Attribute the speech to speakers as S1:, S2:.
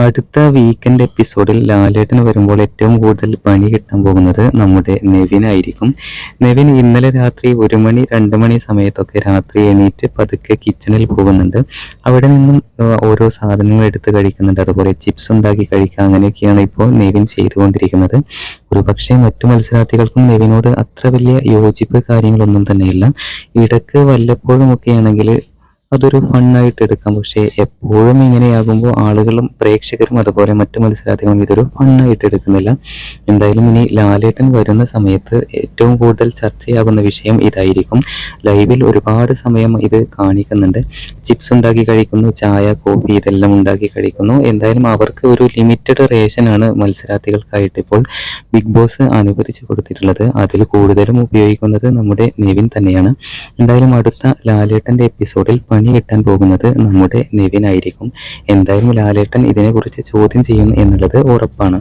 S1: അടുത്ത വീക്കെൻഡ് എപ്പിസോഡിൽ ലാലേട്ടൻ വരുമ്പോൾ ഏറ്റവും കൂടുതൽ പണി കിട്ടാൻ പോകുന്നത് നമ്മുടെ നെവിനായിരിക്കും. നെവിൻ ഇന്നലെ രാത്രി 1 മണി 2 മണി സമയത്തൊക്കെ രാത്രി എണീറ്റ് പതുക്കെ കിച്ചണിൽ പോകുന്നുണ്ട്. അവിടെ നിന്നും ഓരോ സാധനങ്ങൾ എടുത്ത് കഴിക്കുന്നുണ്ട്. അതുപോലെ ചിപ്സ് ഉണ്ടാക്കി കഴിക്കുക, അങ്ങനെയൊക്കെയാണ് ഇപ്പോൾ നെവിൻ ചെയ്തുകൊണ്ടിരിക്കുന്നത്. ഒരു പക്ഷേ മറ്റു മത്സരാർത്ഥികൾക്കും നെവിനോട് അത്ര വലിയ യോജിപ്പ് കാര്യങ്ങളൊന്നും തന്നെയില്ല. ഇടക്ക് വല്ലപ്പോഴും ഒക്കെ ആണെങ്കിൽ അതൊരു ഫണ്ണായിട്ട് എടുക്കാം. പക്ഷേ എപ്പോഴും ഇങ്ങനെയാകുമ്പോൾ ആളുകളും പ്രേക്ഷകരും അതുപോലെ മറ്റു മത്സരാർത്ഥികളും ഇതൊരു ഫണ്ണായിട്ട് എടുക്കുന്നില്ല. എന്തായാലും ഇനി ലാലേട്ടൻ വരുന്ന സമയത്ത് ഏറ്റവും കൂടുതൽ ചർച്ചയാകുന്ന വിഷയം ഇതായിരിക്കും. ലൈവിൽ ഒരുപാട് സമയം ഇത് കാണിക്കുന്നുണ്ട്. ചിപ്സ് ഉണ്ടാക്കി കഴിക്കുന്നു, ചായ കോഫി ഇതെല്ലാം ഉണ്ടാക്കി കഴിക്കുന്നു. എന്തായാലും അവർക്ക് ഒരു ലിമിറ്റഡ് റേഷനാണ് മത്സരാർത്ഥികൾക്കായിട്ട് ഇപ്പോൾ ബിഗ് ബോസ് അനുവദിച്ചു കൊടുത്തിട്ടുള്ളത്. അതിൽ കൂടുതലും ഉപയോഗിക്കുന്നത് നമ്മുടെ നെവിൻ തന്നെയാണ്. എന്തായാലും അടുത്ത ലാലേട്ടൻ്റെ എപ്പിസോഡിൽ പണി കിട്ടാൻ പോകുന്നത് നമ്മുടെ നെവിനായിരിക്കും. എന്തായാലും ലാലേട്ടൻ ഇതിനെക്കുറിച്ച് ചോദ്യം ചെയ്യും എന്നുള്ളത് ഉറപ്പാണ്.